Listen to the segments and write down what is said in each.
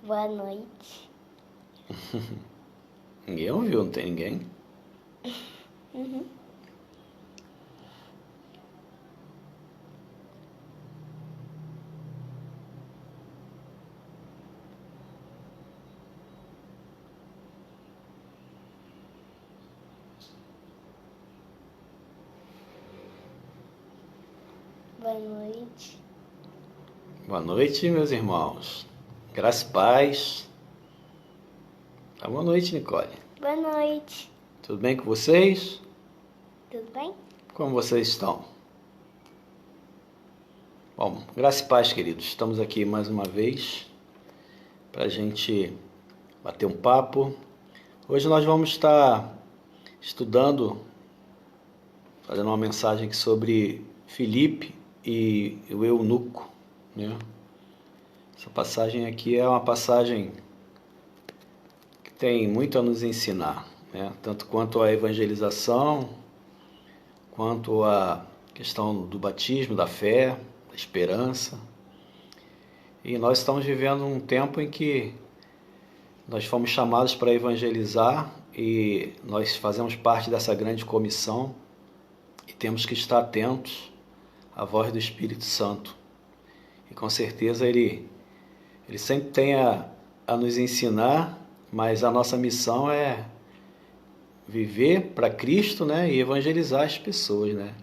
Boa noite. Ninguém ouviu, não tem ninguém? Uhum. Boa noite. Boa noite, meus irmãos. Graça e paz. Boa noite, Nicole. Boa noite. Tudo bem com vocês? Tudo bem? Como vocês estão? Bom, graça e paz, queridos. Estamos aqui mais uma vez para a gente bater um papo. Hoje nós vamos estar estudando, fazendo uma mensagem aqui sobre Filipe e o eunuco, né? Essa passagem aqui é uma passagem que tem muito a nos ensinar, né? Tanto quanto a evangelização, quanto a questão do batismo, da fé, da esperança. E nós estamos vivendo um tempo em que nós fomos chamados para evangelizar e nós fazemos parte dessa grande comissão e temos que estar atentos à voz do Espírito Santo. E com certeza ele sempre tem a nos ensinar, mas a nossa missão é viver para Cristo, né, e evangelizar as pessoas, né?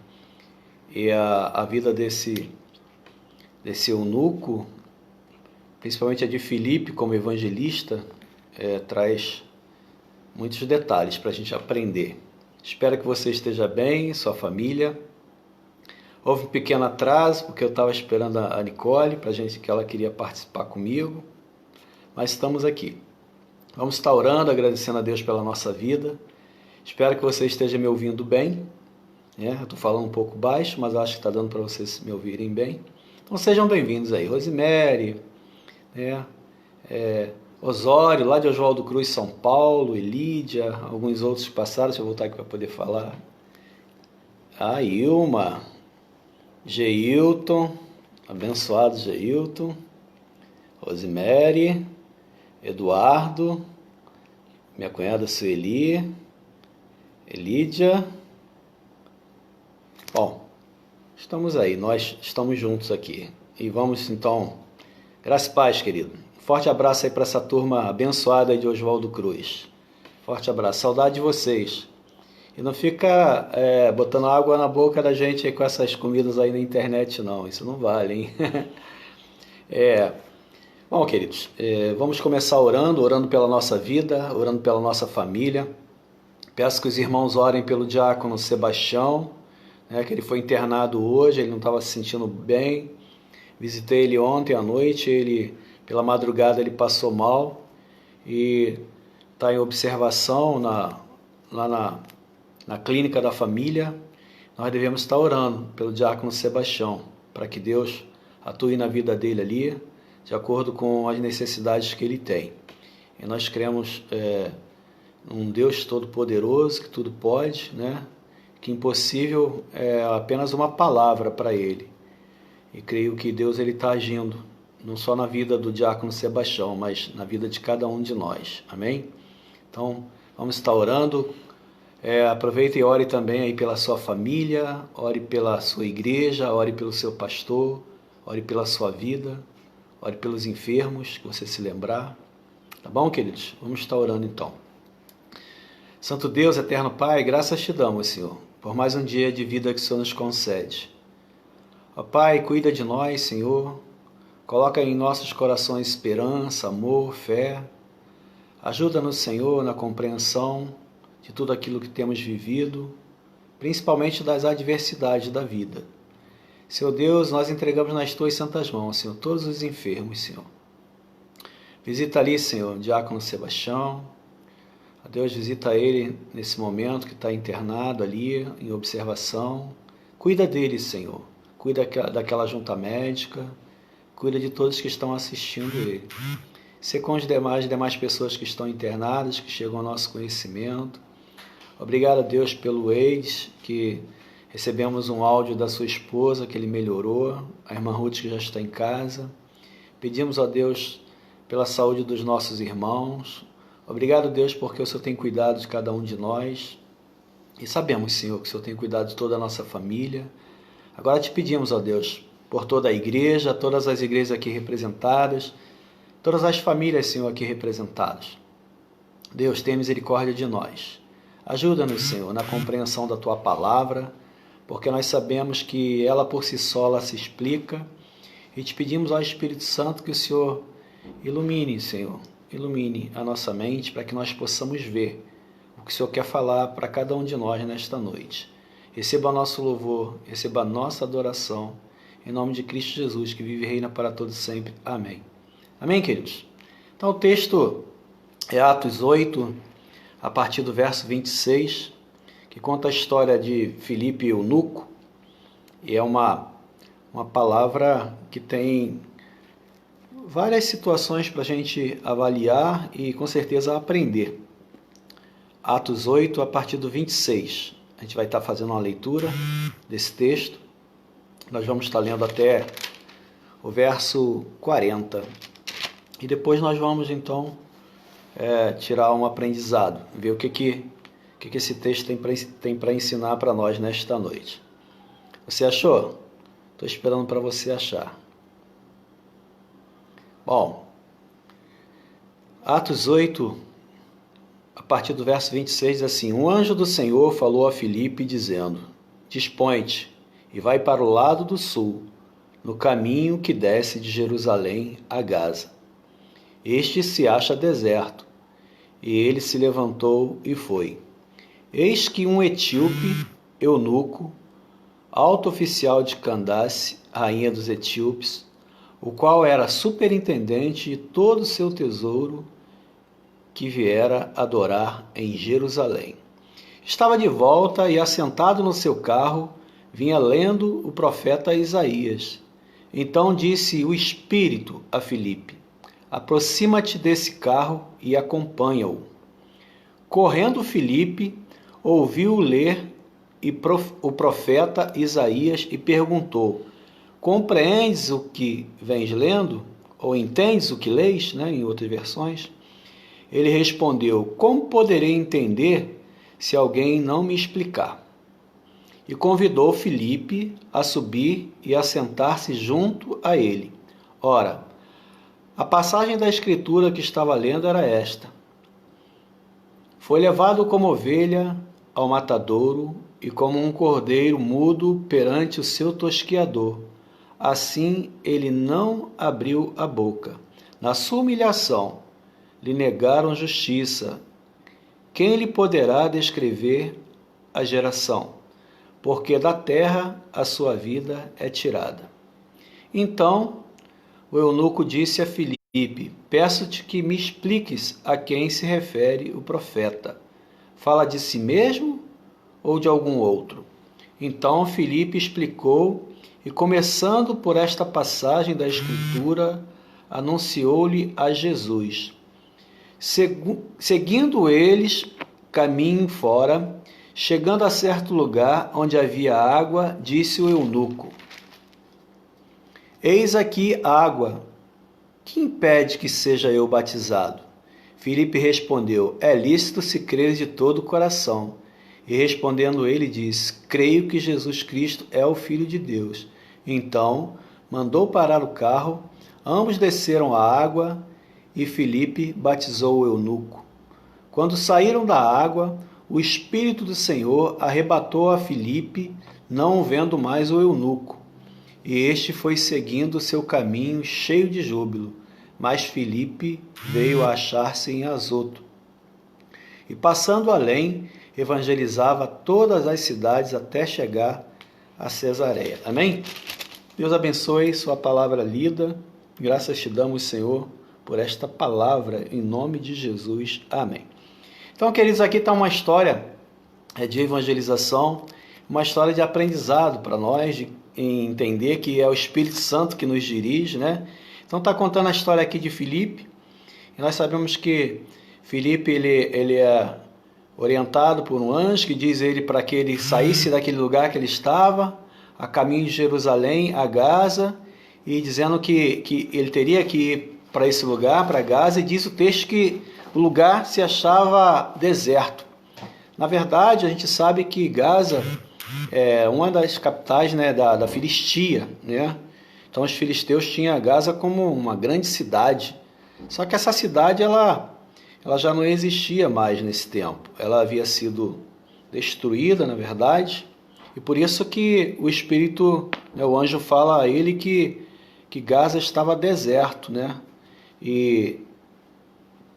E a vida desse eunuco, principalmente a de Filipe como evangelista, traz muitos detalhes para a gente aprender. Espero que você esteja bem, sua família. Houve um pequeno atraso, porque eu estava esperando a Nicole, para a gente, que ela queria participar comigo, mas estamos aqui. Vamos estar orando, agradecendo a Deus pela nossa vida. Espero que você esteja me ouvindo bem, né? Eu estou falando um pouco baixo, mas acho que está dando para vocês me ouvirem bem. Então sejam bem-vindos aí. Rosemary, né? Osório, lá de Oswaldo Cruz, São Paulo, Elídia, alguns outros que passaram, deixa eu voltar aqui para poder falar. A Ilma, Geilton, abençoado Geilton, Rosemary, Eduardo, minha cunhada Sueli, Elídia. Bom, estamos aí, nós estamos juntos aqui. E vamos então, graça e paz, querido. Forte abraço aí para essa turma abençoada aí de Oswaldo Cruz. Forte abraço, saudade de vocês. E não fica botando água na boca da gente aí com essas comidas aí na internet, não. Isso não vale, hein? Bom, queridos, vamos começar orando pela nossa vida, orando pela nossa família. Peço que os irmãos orem pelo diácono Sebastião, né, que ele foi internado hoje, ele não estava se sentindo bem. Visitei ele ontem à noite, pela madrugada ele passou mal e está em observação lá na clínica da família. Nós devemos estar orando pelo diácono Sebastião, para que Deus atue na vida dele ali, de acordo com as necessidades que ele tem. E nós cremos num Deus todo-poderoso, que tudo pode, né? Que impossível é apenas uma palavra para ele. E creio que Deus está agindo, não só na vida do diácono Sebastião, mas na vida de cada um de nós. Amém? Então, vamos estar orando. Aproveite e ore também aí pela sua família, ore pela sua igreja, ore pelo seu pastor, ore pela sua vida, ore pelos enfermos, que você se lembrar. Tá bom, queridos? Vamos estar orando então. Santo Deus, eterno Pai, graças te damos, Senhor, por mais um dia de vida que o Senhor nos concede. Ó Pai, cuida de nós, Senhor, coloca em nossos corações esperança, amor, fé. Ajuda-nos, Senhor, na compreensão de tudo aquilo que temos vivido, principalmente das adversidades da vida. Senhor Deus, nós entregamos nas tuas santas mãos, Senhor, todos os enfermos, Senhor. Visita ali, Senhor, o diácono Sebastião. A Deus, visita ele nesse momento que está internado ali, em observação. Cuida dele, Senhor. Cuida daquela junta médica. Cuida de todos que estão assistindo ele. Se com as demais pessoas que estão internadas, que chegam ao nosso conhecimento. Obrigado a Deus pelo Eides, que recebemos um áudio da sua esposa, que ele melhorou. A irmã Ruth, que já está em casa. Pedimos a Deus pela saúde dos nossos irmãos. Obrigado, Deus, porque o Senhor tem cuidado de cada um de nós. E sabemos, Senhor, que o Senhor tem cuidado de toda a nossa família. Agora te pedimos, ó Deus, por toda a igreja, todas as igrejas aqui representadas, todas as famílias, Senhor, aqui representadas. Deus, tenha misericórdia de nós. Ajuda-nos, Senhor, na compreensão da Tua palavra, porque nós sabemos que ela por si só ela se explica. E te pedimos ao Espírito Santo que o Senhor ilumine, Senhor, ilumine a nossa mente para que nós possamos ver o que o Senhor quer falar para cada um de nós nesta noite. Receba nosso louvor, receba a nossa adoração, em nome de Cristo Jesus, que vive e reina para todos sempre. Amém. Amém, queridos? Então o texto é Atos 8, a partir do verso 26, que conta a história de Filipe e eunuco, e é uma palavra que tem várias situações para a gente avaliar e com certeza aprender. Atos 8, a partir do 26. A gente vai estar fazendo uma leitura desse texto. Nós vamos estar lendo até o verso 40. E depois nós vamos então tirar um aprendizado, ver o que esse texto tem para ensinar para nós nesta noite. Você achou? Estou esperando para você achar. Bom, Atos 8, a partir do verso 26, diz assim: Um anjo do Senhor falou a Filipe, dizendo: Dispõe-te e vai para o lado do sul, no caminho que desce de Jerusalém a Gaza. Este se acha deserto. E ele se levantou e foi. Eis que um etíope, eunuco, alto oficial de Candace, rainha dos etíopes, o qual era superintendente de todo o seu tesouro, que viera adorar em Jerusalém. Estava de volta e, assentado no seu carro, vinha lendo o profeta Isaías. Então disse o Espírito a Filipe: Aproxima-te desse carro e acompanha-o. Correndo Filipe, ouviu ler o profeta Isaías e perguntou: Compreendes o que vens lendo? Ou entendes o que leis? Em outras versões. Ele respondeu: Como poderei entender se alguém não me explicar? E convidou Filipe a subir e a sentar-se junto a ele. Ora, a passagem da Escritura que estava lendo era esta: Foi levado como ovelha ao matadouro e como um cordeiro mudo perante o seu tosquiador. Assim ele não abriu a boca. Na sua humilhação lhe negaram justiça. Quem lhe poderá descrever a geração? Porque da terra a sua vida é tirada. Então o eunuco disse a Filipe: Peço-te que me expliques a quem se refere o profeta. Fala de si mesmo ou de algum outro? Então Filipe explicou e, começando por esta passagem da Escritura, anunciou-lhe a Jesus. Seguindo eles caminho fora, chegando a certo lugar onde havia água, disse o eunuco: Eis aqui água, que impede que seja eu batizado? Filipe respondeu: É lícito se creres de todo o coração. E respondendo ele, disse: Creio que Jesus Cristo é o Filho de Deus. Então mandou parar o carro, ambos desceram a água e Filipe batizou o eunuco. Quando saíram da água, o Espírito do Senhor arrebatou a Filipe, não vendo mais o eunuco. E este foi seguindo o seu caminho cheio de júbilo. Mas Filipe veio a achar-se em Azoto. E passando além, evangelizava todas as cidades até chegar a Cesareia. Amém? Deus abençoe sua palavra lida. Graças te damos, Senhor, por esta palavra, em nome de Jesus. Amém. Então, queridos, aqui está uma história de evangelização, uma história de aprendizado para nós, de entender que é o Espírito Santo que nos dirige, Então está contando a história aqui de Filipe, e nós sabemos que Filipe ele é orientado por um anjo que diz ele para que ele saísse daquele lugar que ele estava, a caminho de Jerusalém, a Gaza, e dizendo que ele teria que ir para esse lugar, para Gaza, e diz o texto que o lugar se achava deserto. Na verdade, a gente sabe que Gaza é uma das capitais, né, da Filistia, né? Então os filisteus tinham Gaza como uma grande cidade. Só que essa cidade ela já não existia mais nesse tempo. Ela havia sido destruída, na verdade, e por isso que o Espírito, né, o anjo fala a ele que Gaza estava deserto, né? E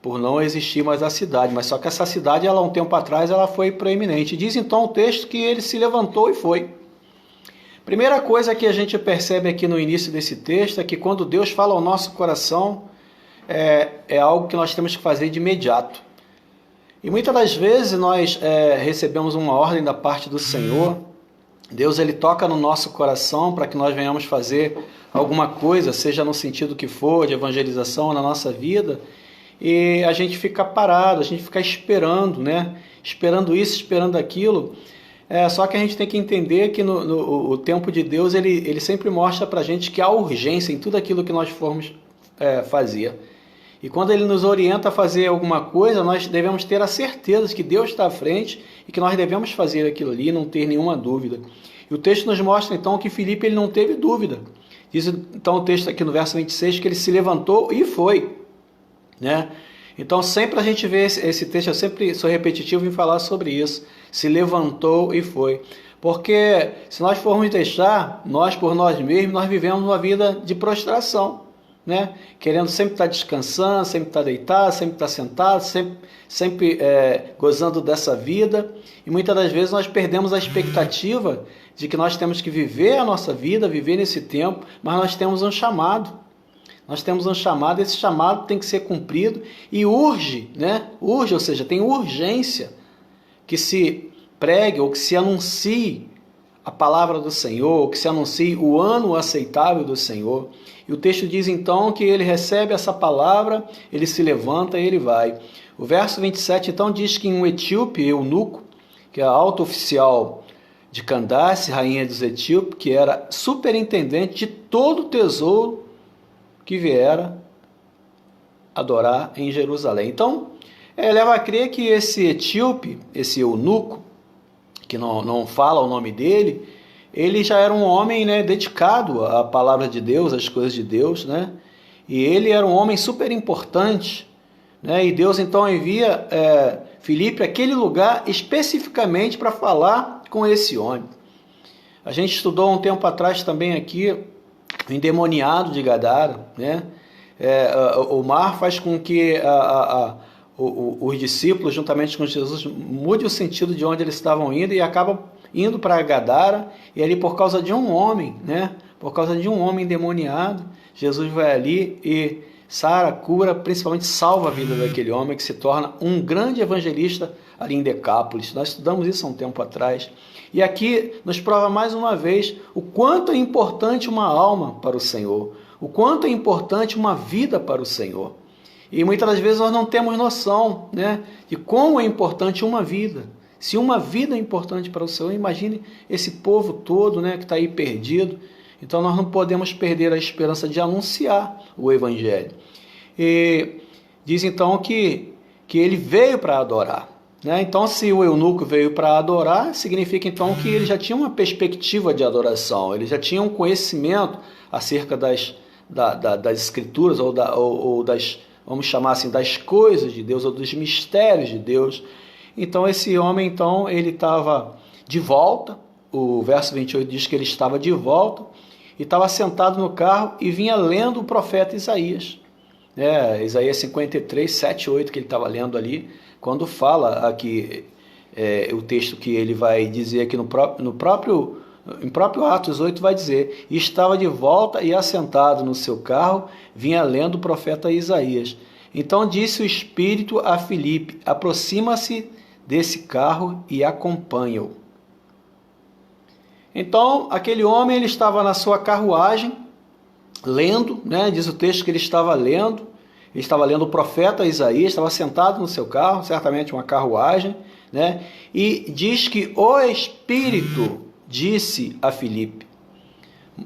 por não existir mais a cidade, mas só que essa cidade, ela, um tempo atrás, ela foi proeminente. Diz então o texto que ele se levantou e foi. Primeira coisa que a gente percebe aqui no início desse texto é que quando Deus fala ao nosso coração, é algo que nós temos que fazer de imediato. E muitas das vezes nós recebemos uma ordem da parte do Senhor. Deus ele toca no nosso coração para que nós venhamos fazer alguma coisa, seja no sentido que for, de evangelização na nossa vida, e a gente fica parado, a gente fica esperando, né? Esperando isso, esperando aquilo. Só que a gente tem que entender que o tempo de Deus, ele sempre mostra para a gente que há urgência em tudo aquilo que nós formos fazer. E quando ele nos orienta a fazer alguma coisa, nós devemos ter a certeza de que Deus está à frente e que nós devemos fazer aquilo ali, não ter nenhuma dúvida. E o texto nos mostra então que Filipe ele não teve dúvida. Diz então o texto aqui no verso 26 que ele se levantou e foi, né? Então sempre a gente vê esse texto, eu sempre sou repetitivo em falar sobre isso, se levantou e foi. Porque se nós formos deixar, nós por nós mesmos, nós vivemos uma vida de prostração, né? Querendo sempre estar descansando, sempre estar deitado, sempre estar sentado, sempre gozando dessa vida, e muitas das vezes nós perdemos a expectativa de que nós temos que viver a nossa vida, viver nesse tempo, mas nós temos um chamado. Nós temos um chamado, esse chamado tem que ser cumprido e urge, né? Urge, ou seja, tem urgência que se pregue ou que se anuncie a palavra do Senhor, que se anuncie o ano aceitável do Senhor. E o texto diz então que ele recebe essa palavra, ele se levanta e ele vai. O verso 27 então diz que um etíope, eunuco, que é alto oficial de Candace, rainha dos etíopes, que era superintendente de todo o tesouro que viera adorar em Jerusalém. Então, leva a crer que esse etíope, esse eunuco, que não fala o nome dele, ele já era um homem, né, dedicado à palavra de Deus, às coisas de Deus, né? E ele era um homem super importante, né? E Deus então envia Filipe àquele lugar especificamente para falar com esse homem. A gente estudou um tempo atrás também aqui o endemoniado de Gadara, né? O mar faz com que os discípulos, juntamente com Jesus, mude o sentido de onde eles estavam indo e acabam indo para Gadara, e ali por causa de um homem, né? Por causa de um homem endemoniado, Jesus vai ali e sara, cura, principalmente salva a vida daquele homem, que se torna um grande evangelista ali em Decápolis. Nós estudamos isso há um tempo atrás. E aqui nos prova mais uma vez o quanto é importante uma alma para o Senhor, o quanto é importante uma vida para o Senhor. E muitas das vezes nós não temos noção, né, de como é importante uma vida. Se uma vida é importante para o Senhor, imagine esse povo todo, né, que está aí perdido. Então nós não podemos perder a esperança de anunciar o Evangelho. E diz então que ele veio para adorar, né? Então se o eunuco veio para adorar, significa então que ele já tinha uma perspectiva de adoração, ele já tinha um conhecimento acerca das escrituras ou das, vamos chamar assim, das coisas de Deus ou dos mistérios de Deus. Então esse homem, então, ele estava de volta, o verso 28 diz que ele estava de volta, e estava sentado no carro e vinha lendo o profeta Isaías. Isaías 53, 7, 8, que ele estava lendo ali, quando fala aqui, o texto que ele vai dizer aqui em próprio Atos 8 vai dizer, e estava de volta e assentado no seu carro, vinha lendo o profeta Isaías. Então disse o Espírito a Filipe, aproxima-se desse carro e acompanha-o. Então, aquele homem, ele estava na sua carruagem, lendo, né? Diz o texto que ele estava lendo o profeta Isaías, estava sentado no seu carro, certamente uma carruagem, né? E diz que o Espírito disse a Filipe,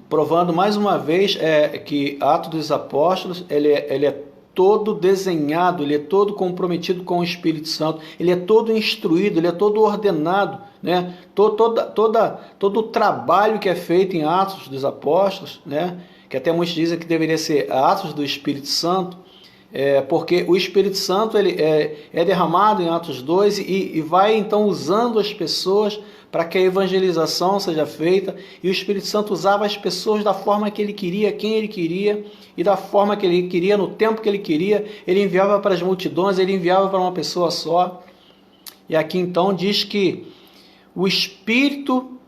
provando mais uma vez que Atos dos Apóstolos, ele é todo desenhado, ele é todo comprometido com o Espírito Santo, ele é todo instruído, ele é todo ordenado, né? Todo o trabalho que é feito em Atos dos Apóstolos, né? Que até muitos dizem que deveria ser Atos do Espírito Santo, porque o Espírito Santo ele é derramado em Atos 2 e vai então usando as pessoas para que a evangelização seja feita, e o Espírito Santo usava as pessoas da forma que ele queria, quem ele queria, e da forma que ele queria, no tempo que ele queria. Ele enviava para as multidões, ele enviava para uma pessoa só. E aqui então diz que o Espírito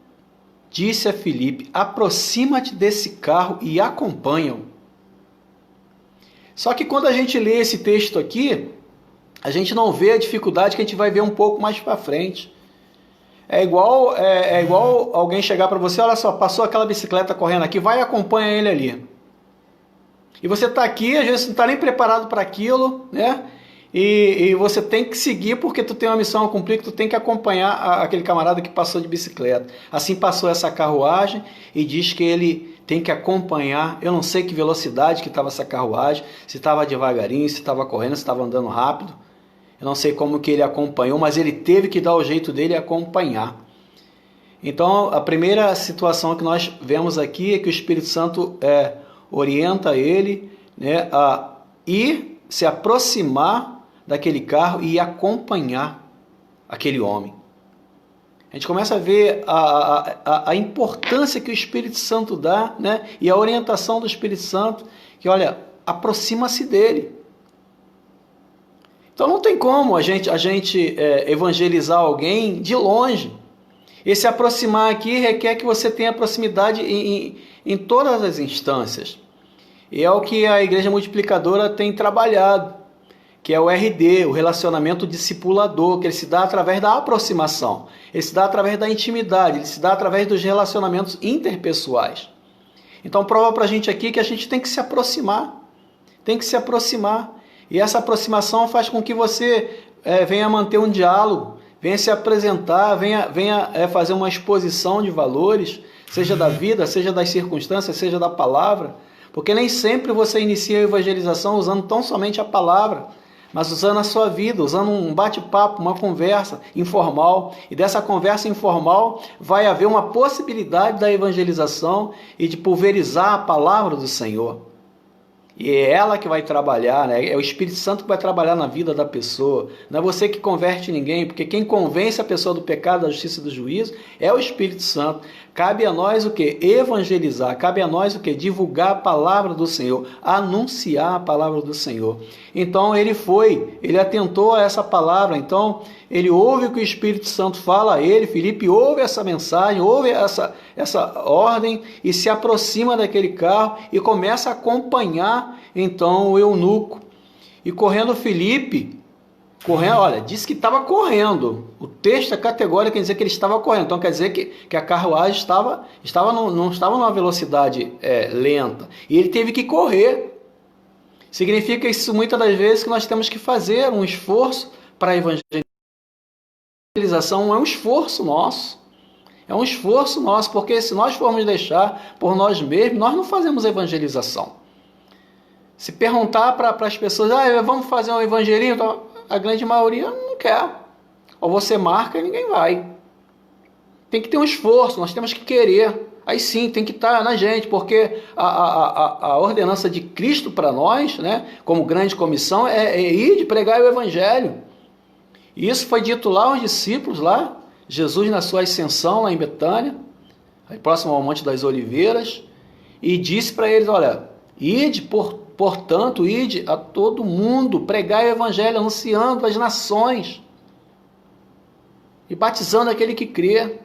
disse a Filipe: aproxima-te desse carro e acompanha-o. Só que quando a gente lê esse texto aqui, a gente não vê a dificuldade que a gente vai ver um pouco mais para frente. É igual alguém chegar para você: olha só, passou aquela bicicleta correndo aqui, vai e acompanha ele ali. E você está aqui, às vezes não está nem preparado para aquilo, né? E você tem que seguir porque tu tem uma missão a cumprir, que tu tem que acompanhar aquele camarada que passou de bicicleta. Assim passou essa carruagem e diz que ele tem que acompanhar. Eu não sei que velocidade que estava essa carruagem, se estava devagarinho, se estava correndo, se estava andando rápido. Eu não sei como que ele acompanhou, mas ele teve que dar o jeito dele e acompanhar. Então, a primeira situação que nós vemos aqui é que o Espírito Santo orienta ele, né, a ir se aproximar daquele carro e acompanhar aquele homem. A gente começa a ver a importância que o Espírito Santo dá, né, e a orientação do Espírito Santo, que olha, aproxima-se dele. Então não tem como a gente evangelizar alguém de longe. E se aproximar aqui requer que você tenha proximidade em todas as instâncias. E é o que a Igreja Multiplicadora tem trabalhado, que é o RD, o relacionamento discipulador, que ele se dá através da aproximação, ele se dá através da intimidade, ele se dá através dos relacionamentos interpessoais. Então prova para a gente aqui que a gente tem que se aproximar, E essa aproximação faz com que você venha manter um diálogo, venha se apresentar, venha fazer uma exposição de valores, seja da vida, seja das circunstâncias, seja da palavra, porque nem sempre você inicia a evangelização usando tão somente a palavra, mas usando a sua vida, usando um bate-papo, uma conversa informal. E dessa conversa informal vai haver uma possibilidade da evangelização e de pulverizar a palavra do Senhor. E é ela que vai trabalhar, né? É o Espírito Santo que vai trabalhar na vida da pessoa. Não é você que converte ninguém, porque quem convence a pessoa do pecado, da justiça e do juízo é o Espírito Santo. Cabe a nós o quê? Evangelizar. Cabe a nós o quê? Divulgar a palavra do Senhor, anunciar a palavra do Senhor. Então ele atentou a essa palavra. Então ele ouve o que o Espírito Santo fala a ele. Filipe ouve essa mensagem, ouve essa ordem e se aproxima daquele carro e começa a acompanhar então o eunuco. E correndo Filipe, olha, disse que estava correndo. O texto é categórico, quer dizer que ele estava correndo. Então quer dizer que a carruagem não estava numa velocidade lenta. E ele teve que correr. Significa isso muitas das vezes que nós temos que fazer um esforço para a evangelização. É um esforço nosso. É um esforço nosso, porque se nós formos deixar por nós mesmos, nós não fazemos evangelização. Se perguntar para as pessoas, vamos fazer um evangelismo, então, a grande maioria não quer. Ou você marca e ninguém vai. Tem que ter um esforço, nós temos que querer. Aí sim, tem que estar na gente, porque a ordenança de Cristo para nós, né, como grande comissão, é ir de pregar o evangelho. E isso foi dito lá aos discípulos, lá, Jesus na sua ascensão lá em Betânia, aí próximo ao Monte das Oliveiras, e disse para eles, olha, portanto, ide a todo mundo, pregai o evangelho, anunciando às nações e batizando aquele que crê.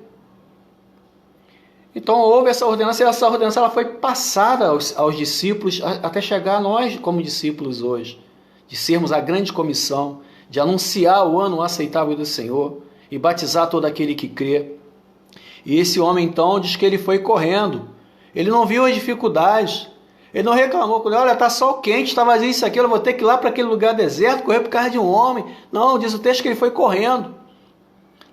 Então houve essa ordenança, e essa ordenança ela foi passada aos discípulos, até chegar a nós como discípulos hoje, de sermos a grande comissão, de anunciar o ano aceitável do Senhor e batizar todo aquele que crê. E esse homem então diz que ele foi correndo, ele não viu as dificuldades, ele não reclamou, olha, está sol quente, está vazio isso aqui, eu vou ter que ir lá para aquele lugar deserto, correr por causa de um homem. Não, diz o texto que ele foi correndo.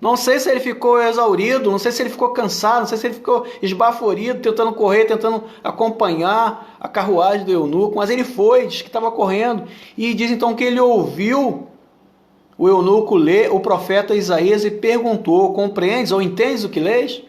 Não sei se ele ficou exaurido, não sei se ele ficou cansado, não sei se ele ficou esbaforido, tentando correr, tentando acompanhar a carruagem do eunuco, mas ele foi, diz que estava correndo, e diz então que ele ouviu o eunuco ler o profeta Isaías e perguntou: compreendes ou entendes o que lês?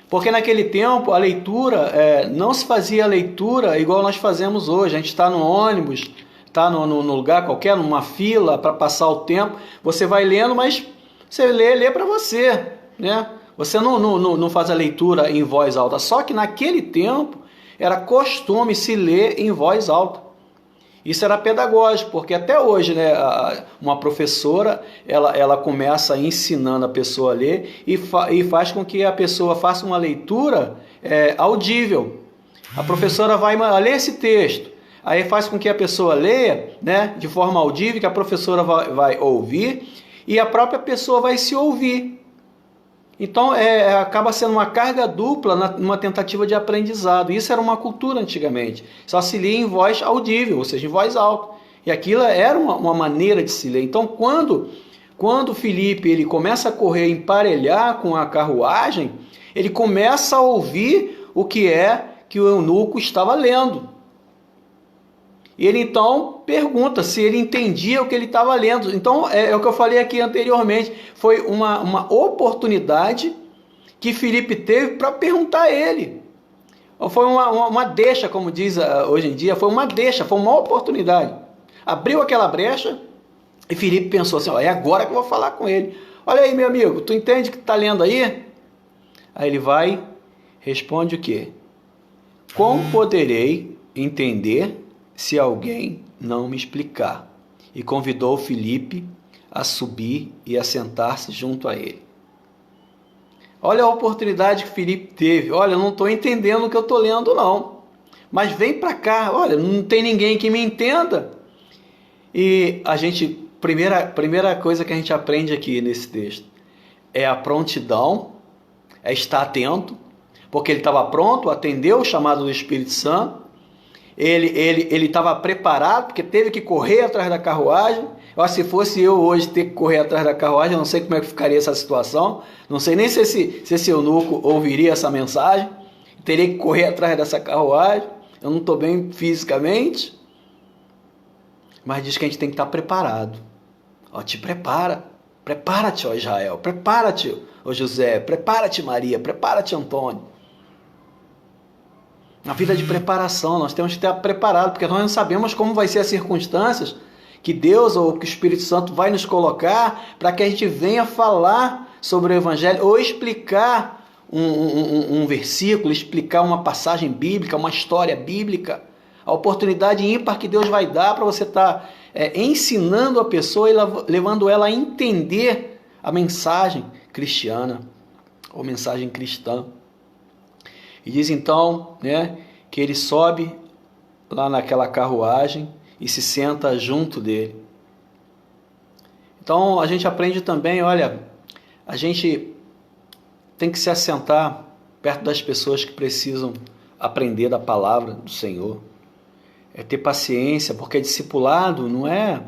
Porque naquele tempo a leitura, não se fazia a leitura igual nós fazemos hoje. A gente está no ônibus, está no lugar qualquer, numa fila para passar o tempo, você vai lendo, mas você lê para você, né? Você não faz a leitura em voz alta. Só que naquele tempo era costume se ler em voz alta. Isso era pedagógico, porque até hoje, né, uma professora ela começa ensinando a pessoa a ler e faz com que a pessoa faça uma leitura audível. A professora vai ler esse texto, aí faz com que a pessoa leia, né, de forma audível, que a professora vai ouvir e a própria pessoa vai se ouvir. Então acaba sendo uma carga dupla numa tentativa de aprendizado. Isso era uma cultura antigamente. Só se lia em voz audível, ou seja, em voz alta. E aquilo era uma maneira de se ler. Então quando Filipe ele começa a correr, emparelhar com a carruagem, ele começa a ouvir o que o eunuco estava lendo. E ele então pergunta se ele entendia o que ele estava lendo. Então é o que eu falei aqui anteriormente. Foi uma oportunidade que Filipe teve para perguntar a ele. Foi uma deixa, como diz hoje em dia, foi uma deixa, foi uma oportunidade. Abriu aquela brecha e Filipe pensou assim: é agora que eu vou falar com ele. Olha aí, meu amigo, tu entende o que está lendo aí? Aí ele vai, responde o quê? Como poderei entender se alguém não me explicar? E convidou Filipe a subir e a sentar-se junto a ele. Olha a oportunidade que Filipe teve. Olha, eu não estou entendendo o que eu estou lendo não, mas vem para cá, olha, não tem ninguém que me entenda. E primeira coisa que a gente aprende aqui nesse texto é a prontidão, é estar atento, porque ele estava pronto, atendeu o chamado do Espírito Santo. Ele estava preparado, porque teve que correr atrás da carruagem. Se fosse eu hoje ter que correr atrás da carruagem, eu não sei como é que ficaria essa situação. Não sei nem se esse eunuco ouviria essa mensagem. Teria que correr atrás dessa carruagem. Eu não estou bem fisicamente. Mas diz que a gente tem que estar preparado. Te prepara. Prepara-te, ó Israel. Prepara-te, ó José. Prepara-te, Maria. Prepara-te, Antônio. Na vida de preparação, nós temos que estar preparado, porque nós não sabemos como vai ser as circunstâncias que Deus ou que o Espírito Santo vai nos colocar para que a gente venha falar sobre o Evangelho ou explicar um versículo, explicar uma passagem bíblica, uma história bíblica. A oportunidade ímpar que Deus vai dar para você estar ensinando a pessoa e levando ela a entender a mensagem cristiana ou mensagem cristã. E diz então, né, que ele sobe lá naquela carruagem e se senta junto dele. Então a gente aprende também, olha, a gente tem que se assentar perto das pessoas que precisam aprender da palavra do Senhor. É ter paciência, porque discipulado não é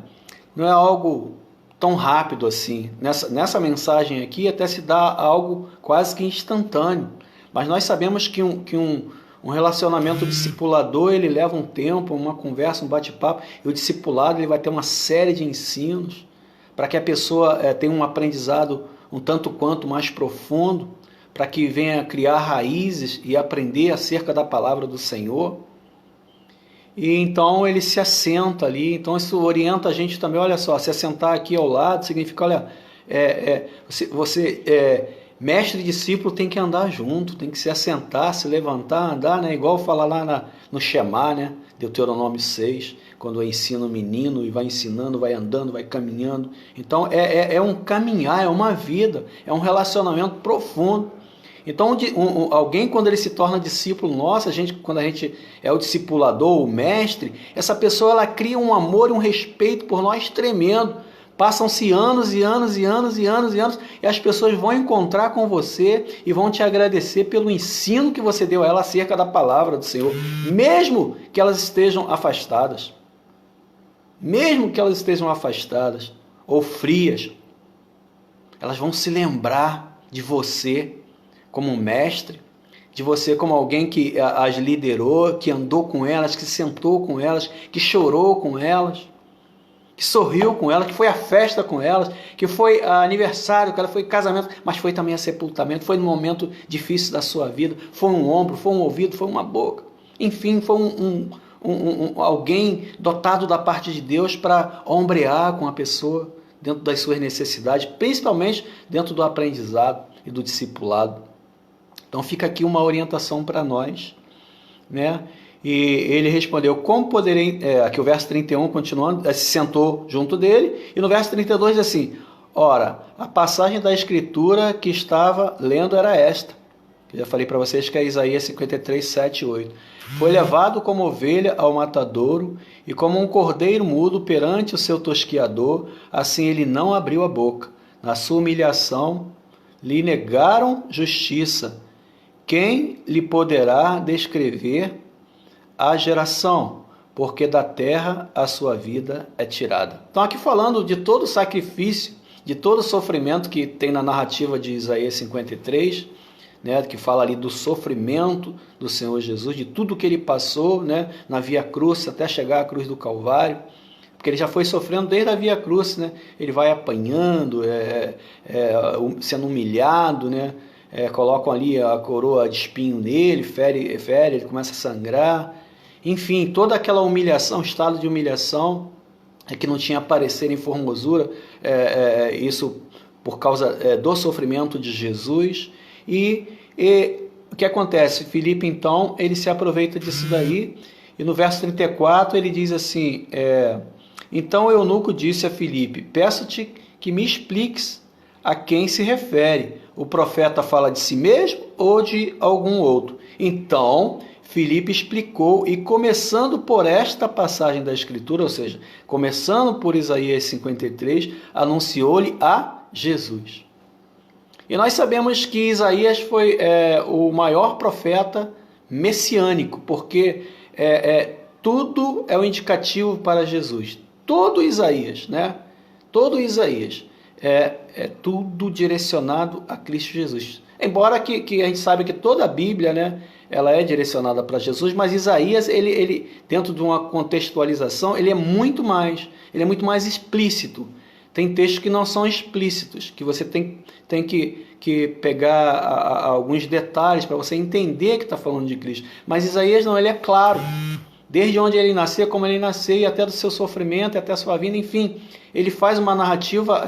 algo tão rápido assim. Nessa mensagem aqui até se dá algo quase que instantâneo. Mas nós sabemos que um relacionamento discipulador, ele leva um tempo, uma conversa, um bate-papo, e o discipulado ele vai ter uma série de ensinos para que a pessoa tenha um aprendizado um tanto quanto mais profundo, para que venha criar raízes e aprender acerca da palavra do Senhor. E então ele se assenta ali, então isso orienta a gente também, olha só, se assentar aqui ao lado significa, olha, mestre e discípulo tem que andar junto, tem que se assentar, se levantar, andar, né? Igual fala lá no Shema, né? Deuteronômio 6, quando ensina o menino e vai ensinando, vai andando, vai caminhando. Então é um caminhar, é uma vida, é um relacionamento profundo. Então alguém, quando ele se torna discípulo nosso, quando a gente é o discipulador, o mestre, essa pessoa ela cria um amor e um respeito por nós tremendo. Passam-se anos e anos e anos e anos e anos, e as pessoas vão encontrar com você e vão te agradecer pelo ensino que você deu a ela acerca da palavra do Senhor, mesmo que elas estejam afastadas. Mesmo que elas estejam afastadas ou frias. elas vão se lembrar de você como um mestre, de você como alguém que as liderou, que andou com elas, que sentou com elas, que chorou com elas, que sorriu com elas, que foi à festa com elas, que foi aniversário, que ela foi casamento, mas foi também a sepultamento, foi no momento difícil da sua vida, foi um ombro, foi um ouvido, foi uma boca, enfim, foi alguém dotado da parte de Deus para ombrear com a pessoa dentro das suas necessidades, principalmente dentro do aprendizado e do discipulado. Então fica aqui uma orientação para nós, né? E ele respondeu, como poderei... aqui o verso 31, continuando, se sentou junto dele, e no verso 32 diz assim, ora, a passagem da escritura que estava lendo era esta, eu já falei para vocês que é Isaías 53, 7 e 8. Foi levado como ovelha ao matadouro, e como um cordeiro mudo perante o seu tosquiador, assim ele não abriu a boca. Na sua humilhação lhe negaram justiça. Quem lhe poderá descrever a geração? Porque da terra a sua vida é tirada. Então aqui falando de todo o sacrifício, de todo o sofrimento que tem na narrativa de Isaías 53, né, que fala ali do sofrimento do Senhor Jesus, de tudo que ele passou, né, na Via Cruz até chegar à cruz do Calvário, porque ele já foi sofrendo desde a Via Cruz, né? Ele vai apanhando, sendo humilhado, né? Colocam ali a coroa de espinho nele, fere, ele começa a sangrar, enfim, toda aquela humilhação, estado de humilhação, que não tinha parecer em formosura, isso por causa do sofrimento de Jesus. E o que acontece? Filipe, então, ele se aproveita disso daí, e no verso 34 ele diz assim, então o eunuco disse a Filipe, peço-te que me expliques a quem se refere. O profeta fala de si mesmo ou de algum outro? Então, Filipe explicou, e começando por esta passagem da Escritura, ou seja, começando por Isaías 53, anunciou-lhe a Jesus. E nós sabemos que Isaías foi o maior profeta messiânico, porque tudo é um indicativo para Jesus. Todo Isaías, né? Todo Isaías é tudo direcionado a Cristo Jesus. Embora que a gente saiba que toda a Bíblia, né, ela é direcionada para Jesus, mas Isaías, ele dentro de uma contextualização, ele é muito mais explícito. Tem textos que não são explícitos, que você tem que pegar alguns detalhes para você entender que está falando de Cristo. Mas Isaías não, ele é claro. Desde onde ele nasceu, como ele nasceu, e até do seu sofrimento, e até a sua vida, enfim. Ele faz uma narrativa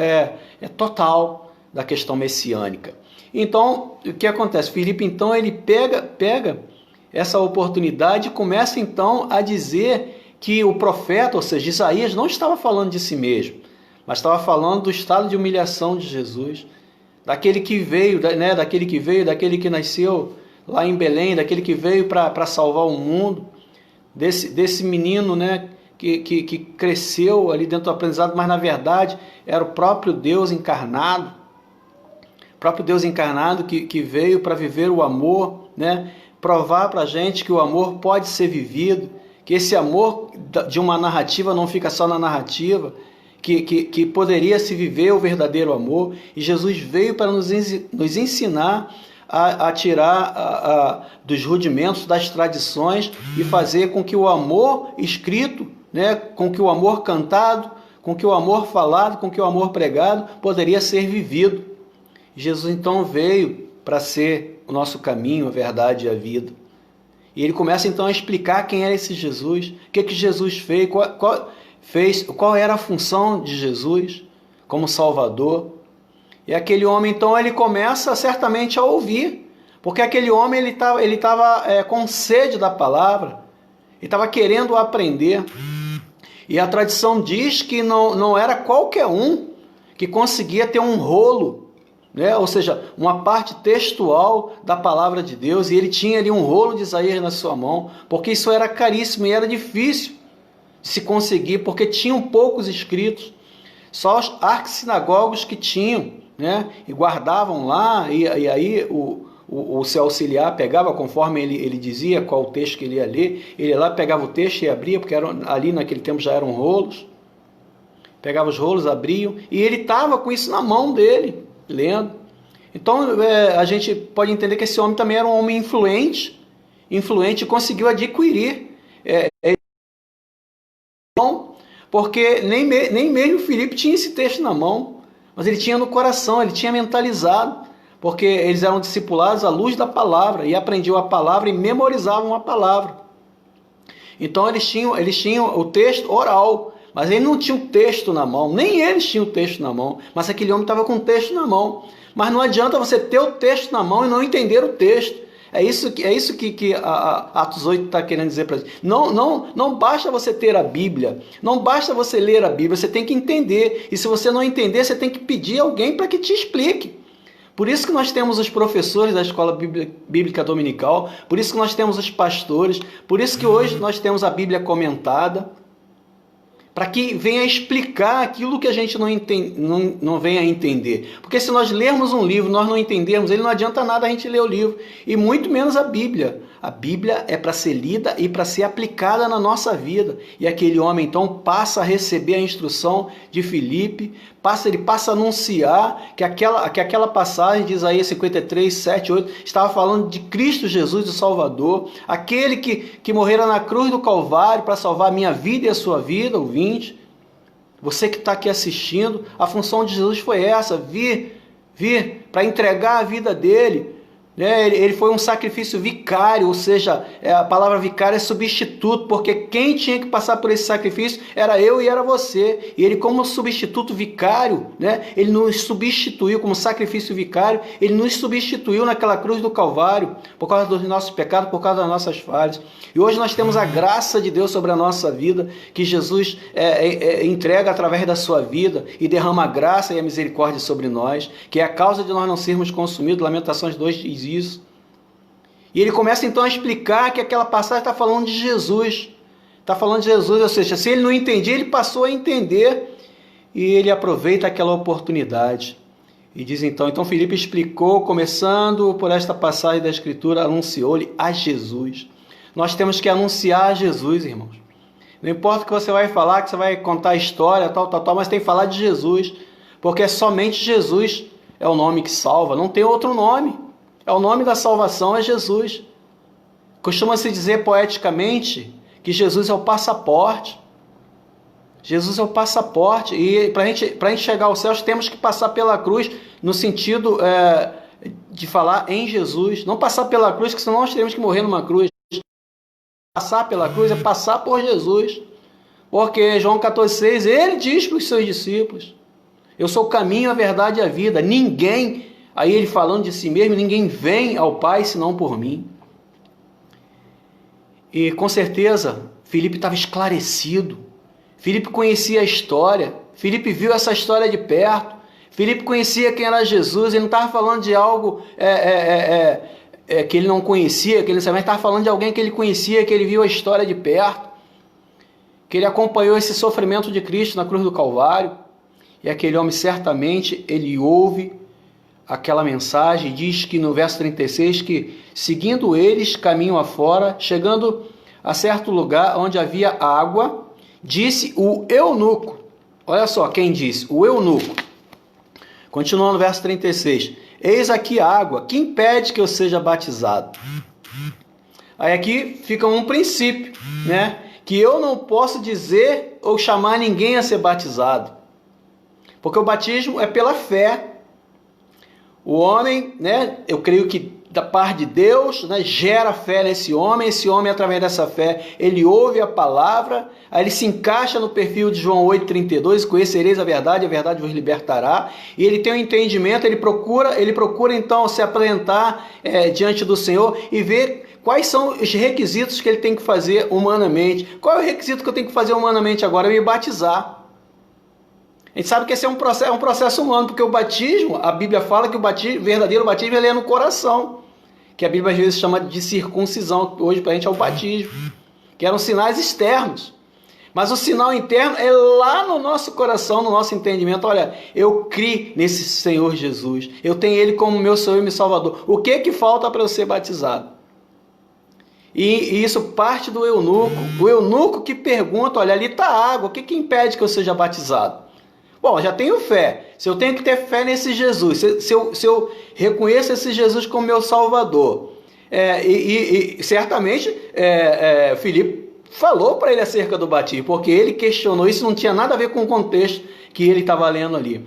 total da questão messiânica. Então, o que acontece? Filipe, então, ele pega essa oportunidade e começa, então, a dizer que o profeta, ou seja, Isaías, não estava falando de si mesmo, mas estava falando do estado de humilhação de Jesus, daquele que veio, né, daquele que nasceu lá em Belém, daquele que veio para salvar o mundo, desse menino, né, que cresceu ali dentro do aprendizado, mas na verdade era o próprio Deus encarnado, que veio para viver o amor, né, provar para a gente que o amor pode ser vivido, que esse amor de uma narrativa não fica só na narrativa, que poderia se viver o verdadeiro amor, e Jesus veio para nos ensinar a tirar dos rudimentos, das tradições, e fazer com que o amor escrito, né, com que o amor cantado, com que o amor falado, com que o amor pregado poderia ser vivido. Jesus então veio para ser o nosso caminho, a verdade e a vida. E ele começa então a explicar quem era esse Jesus, o que Jesus fez, qual era a função de Jesus como Salvador. E aquele homem, então, ele começa certamente a ouvir, porque aquele homem ele estava com sede da palavra, ele estava querendo aprender. E a tradição diz que não era qualquer um que conseguia ter um rolo, né? Ou seja, uma parte textual da palavra de Deus, e ele tinha ali um rolo de Isaías na sua mão, porque isso era caríssimo e era difícil de se conseguir, porque tinham poucos escritos, só os arquissinagogos que tinham, né? E guardavam lá, e aí o seu auxiliar pegava, conforme ele dizia qual o texto que ele ia ler, ele ia lá, pegava o texto e abria, porque ali naquele tempo já eram rolos, pegava os rolos, abriam, e ele estava com isso na mão dele, lendo. Então a gente pode entender que esse homem também era um homem influente e conseguiu adquirir porque nem mesmo Filipe tinha esse texto na mão, mas ele tinha no coração, ele tinha mentalizado, porque eles eram discipulados à luz da palavra, e aprendiam a palavra e memorizavam a palavra. Então eles tinham o texto oral, mas ele não tinha o texto na mão, nem eles tinham o texto na mão, mas aquele homem estava com o texto na mão. Mas não adianta você ter o texto na mão e não entender o texto. É isso que Atos 8 está querendo dizer para a gente. Não basta você ter a Bíblia, não basta você ler a Bíblia, você tem que entender. E se você não entender, você tem que pedir alguém para que te explique. Por isso que nós temos os professores da Escola Bíblica Dominical, por isso que nós temos os pastores, por isso que hoje nós temos a Bíblia comentada, para que venha explicar aquilo que a gente não venha a entender. Porque se nós lermos um livro, nós não entendermos, ele não adianta nada a gente ler o livro, e muito menos a Bíblia. A Bíblia é para ser lida e para ser aplicada na nossa vida. E aquele homem então passa a receber a instrução de Filipe, ele passa a anunciar que aquela passagem de Isaías 53, 7, 8, estava falando de Cristo Jesus, o Salvador, aquele que morrera na cruz do Calvário para salvar a minha vida e a sua vida, ouvinte. Você que está aqui assistindo, a função de Jesus foi essa, vir para entregar a vida dele. Ele foi um sacrifício vicário, ou seja, a palavra vicário é substituto, porque quem tinha que passar por esse sacrifício era eu e era você. E ele, como substituto vicário, ele nos substituiu como sacrifício vicário, ele nos substituiu naquela cruz do Calvário, por causa dos nossos pecados, por causa das nossas falhas. E hoje nós temos a graça de Deus sobre a nossa vida, que Jesus entrega através da sua vida e derrama a graça e a misericórdia sobre nós, que é a causa de nós não sermos consumidos. Lamentações 2 diz isso. E ele começa então a explicar que aquela passagem está falando de Jesus. Está falando de Jesus, ou seja, se ele não entendia, ele passou a entender e ele aproveita aquela oportunidade. E diz então Filipe explicou, começando por esta passagem da Escritura, anunciou-lhe a Jesus. Nós temos que anunciar a Jesus, irmãos. Não importa o que você vai falar, que você vai contar a história, tal, mas tem que falar de Jesus, porque somente Jesus é o nome que salva, não tem outro nome. É o nome da salvação, é Jesus. Costuma-se dizer poeticamente que Jesus é o passaporte. Jesus é o passaporte. E para a gente chegar aos céus, temos que passar pela cruz, no sentido de falar em Jesus. Não passar pela cruz, que senão nós teremos que morrer numa cruz. Passar pela cruz é passar por Jesus. Porque João 14,6, ele diz para os seus discípulos: eu sou o caminho, a verdade e a vida. Ninguém... Aí ele falando de si mesmo, ninguém vem ao Pai senão por mim. E com certeza, Filipe estava esclarecido. Filipe conhecia a história. Filipe viu essa história de perto. Filipe conhecia quem era Jesus. Ele não estava falando de algo que ele não conhecia, que ele não sabia, mas estava falando de alguém que ele conhecia, que ele viu a história de perto, que ele acompanhou esse sofrimento de Cristo na cruz do Calvário. E aquele homem certamente, ele ouve aquela mensagem, diz que no verso 36, que seguindo eles caminho afora, chegando a certo lugar onde havia água, disse o eunuco. Olha só quem disse, o eunuco. Continuando no verso 36, eis aqui a água, que impede que eu seja batizado? Aí aqui fica um princípio, que eu não posso dizer ou chamar ninguém a ser batizado, porque o batismo é pela fé. O homem, eu creio que da parte de Deus, gera fé nesse homem. Esse homem, através dessa fé, ele ouve a palavra, aí ele se encaixa no perfil de João 8,32, conhecereis a verdade vos libertará. E ele tem um entendimento, ele procura então se apresentar diante do Senhor e ver quais são os requisitos que ele tem que fazer humanamente. Qual é o requisito que eu tenho que fazer humanamente agora? Me batizar. A gente sabe que esse é um processo humano, porque o batismo, a Bíblia fala que o verdadeiro batismo ele é no coração, que a Bíblia às vezes chama de circuncisão, hoje para a gente é o batismo, que eram sinais externos. Mas o sinal interno é lá no nosso coração, no nosso entendimento. Olha, eu criei nesse Senhor Jesus, eu tenho Ele como meu Senhor e meu Salvador. O que falta para eu ser batizado? E isso parte do eunuco. O eunuco que pergunta, olha, ali está a água, o que impede que eu seja batizado? Bom, já tenho fé. Se eu tenho que ter fé nesse Jesus, se eu reconheço esse Jesus como meu Salvador, certamente Filipe falou para ele acerca do batismo, porque ele questionou, isso não tinha nada a ver com o contexto que ele estava lendo ali.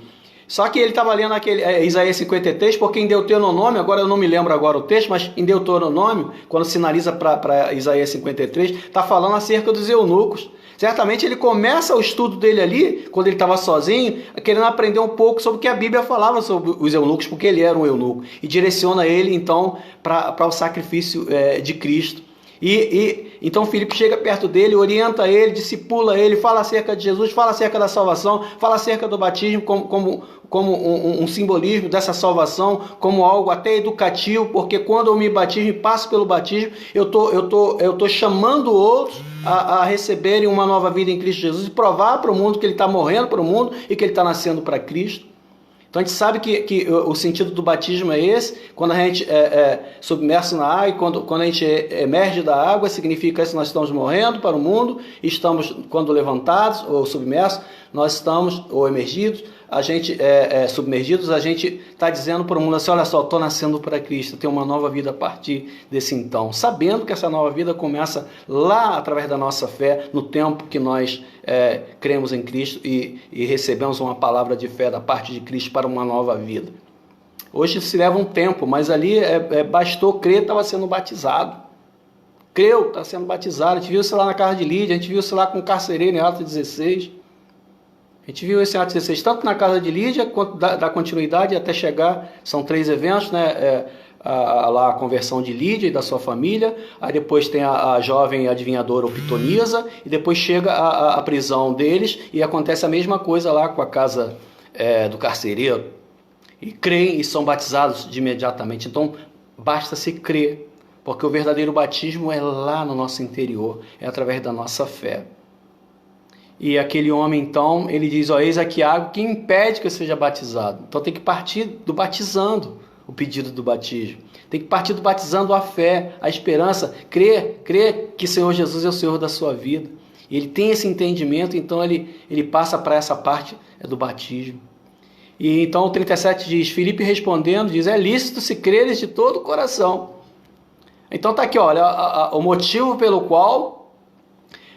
Só que ele estava lendo Isaías 53, porque em Deuteronômio, agora eu não me lembro agora o texto, mas em Deuteronômio, quando sinaliza para Isaías 53, está falando acerca dos eunucos. Certamente ele começa o estudo dele ali, quando ele estava sozinho, querendo aprender um pouco sobre o que a Bíblia falava sobre os eunucos, porque ele era um eunuco, e direciona ele então para o sacrifício de Cristo. Então Filipe chega perto dele, orienta ele, discipula ele, fala acerca de Jesus, fala acerca da salvação, fala acerca do batismo como um simbolismo dessa salvação, como algo até educativo, porque quando eu me batismo e passo pelo batismo, eu tô chamando outros a receberem uma nova vida em Cristo Jesus e provar para o mundo que ele está morrendo para o mundo e que ele está nascendo para Cristo. Então a gente sabe que o sentido do batismo é esse, quando a gente é submerso na água, e quando a gente emerge da água, significa que nós estamos morrendo para o mundo, estamos, quando levantados ou submersos, nós estamos, ou emergidos, a gente submergidos, a gente está dizendo para o mundo assim, olha só, estou nascendo para Cristo, tenho uma nova vida a partir desse então, sabendo que essa nova vida começa lá através da nossa fé, no tempo que nós cremos em Cristo e recebemos uma palavra de fé da parte de Cristo para uma nova vida. Hoje se leva um tempo, mas ali bastou crer, estava sendo batizado. Creu, está sendo batizado. A gente viu isso lá na casa de Lídia, a gente viu isso lá com o carcereiro em Atos 16. A gente viu esse Atos 16, tanto na casa de Lídia, quanto da continuidade até chegar, são 3 eventos, né? Lá a conversão de Lídia e da sua família, aí depois tem a jovem adivinhadora Pitonisa, e depois chega a prisão deles, e acontece a mesma coisa lá com a casa do carcereiro, e creem e são batizados de imediatamente. Então basta se crer, porque o verdadeiro batismo é lá no nosso interior, é através da nossa fé. E aquele homem então, ele diz, eis aqui água que impede que eu seja batizado. Então tem que partir do batizando o pedido do batismo. Tem que partir do batizando a fé, a esperança, crer que o Senhor Jesus é o Senhor da sua vida. E ele tem esse entendimento, então ele passa para essa parte do batismo. E então o 37 diz, Filipe respondendo, diz, é lícito se creres de todo o coração. Então está aqui, olha, o motivo pelo qual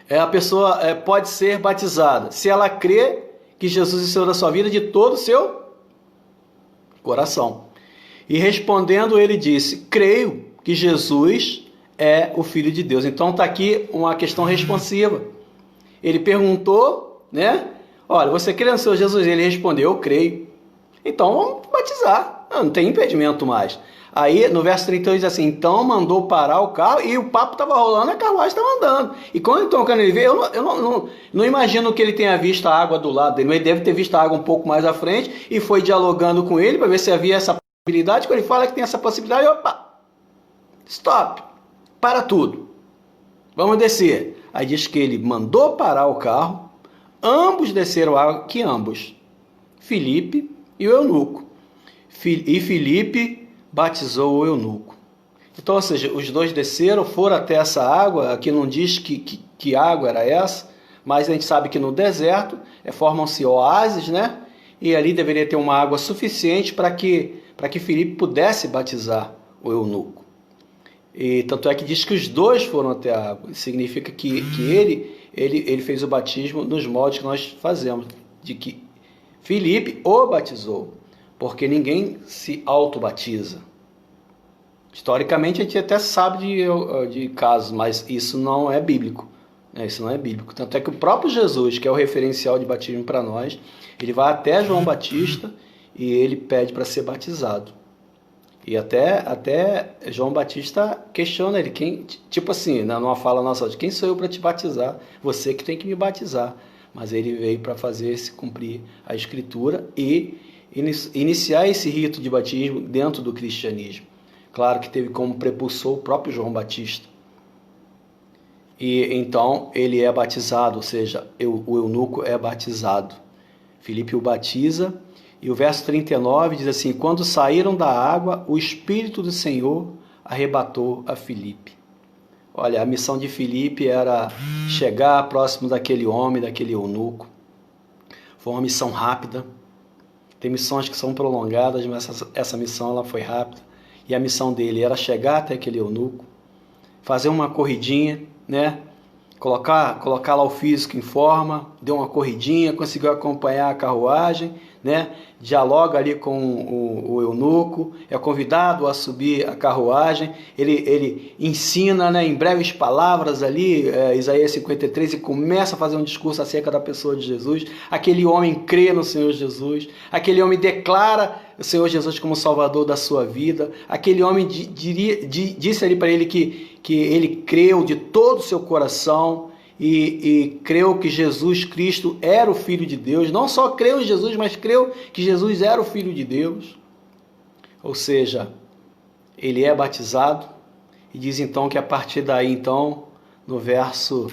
a pessoa pode ser batizada, se ela crê que Jesus é o Senhor da sua vida de todo o seu coração. E respondendo ele disse, creio que Jesus é o Filho de Deus. Então está aqui uma questão responsiva. Ele perguntou, né? Olha, você crê no Senhor Jesus? Ele respondeu, eu creio. Então vamos batizar, não tem impedimento mais. Aí no verso 32 diz assim, então mandou parar o carro e o papo estava rolando e a carruagem estava andando. E quando ele veio, eu não imagino que ele tenha visto a água do lado dele, ele deve ter visto a água um pouco mais à frente e foi dialogando com ele para ver se havia essa possibilidade. Quando ele fala que tem essa possibilidade, opa, stop, para tudo, vamos descer. Aí diz que ele mandou parar o carro, ambos desceram a água, que ambos? Filipe e o eunuco. E Filipe batizou o eunuco. Então, ou seja, os dois desceram, foram até essa água, aqui não diz que água era essa, mas a gente sabe que no deserto formam-se oásis, né? E ali deveria ter uma água suficiente para que Filipe pudesse batizar o eunuco. E tanto é que diz que os dois foram até a água. Isso significa que ele fez o batismo nos moldes que nós fazemos, de que Filipe o batizou. Porque ninguém se auto-batiza. Historicamente, a gente até sabe de casos, mas isso não é bíblico. Isso não é bíblico. Tanto é que o próprio Jesus, que é o referencial de batismo para nós, ele vai até João Batista e ele pede para ser batizado. E até João Batista questiona ele, tipo assim, numa fala nossa, quem sou eu para te batizar? Você que tem que me batizar. Mas ele veio para se cumprir a Escritura e iniciar esse rito de batismo dentro do cristianismo. Claro que teve como prepulsor o próprio João Batista. E então ele é batizado, ou seja, o eunuco é batizado. Filipe o batiza, e o verso 39 diz assim, quando saíram da água, o Espírito do Senhor arrebatou a Filipe. Olha, a missão de Filipe era chegar próximo daquele homem, daquele eunuco. Foi uma missão rápida. Tem missões que são prolongadas, mas essa missão ela foi rápida. E a missão dele era chegar até aquele eunuco, fazer uma corridinha, né? Colocar lá o físico em forma, deu uma corridinha, conseguiu acompanhar a carruagem, né? Dialoga ali com o eunuco, é convidado a subir a carruagem, ele ensina, né, em breves palavras ali, Isaías 53, e começa a fazer um discurso acerca da pessoa de Jesus. Aquele homem crê no Senhor Jesus, aquele homem declara o Senhor Jesus como Salvador da sua vida, aquele homem disse ali para ele que ele creu de todo o seu coração, e creu que Jesus Cristo era o Filho de Deus. Não só creu em Jesus, mas creu que Jesus era o Filho de Deus. Ou seja, ele é batizado, e diz então que a partir daí, então, no verso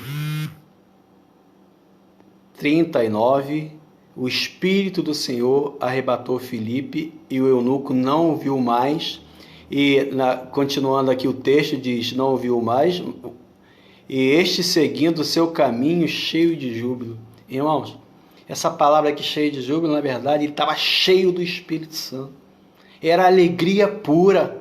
39, o Espírito do Senhor arrebatou Filipe, e o eunuco não o viu mais. E continuando aqui o texto diz, não o viu mais, e este seguindo o seu caminho cheio de júbilo. Irmãos, essa palavra aqui, cheio de júbilo, na verdade, ele estava cheio do Espírito Santo. Era alegria pura,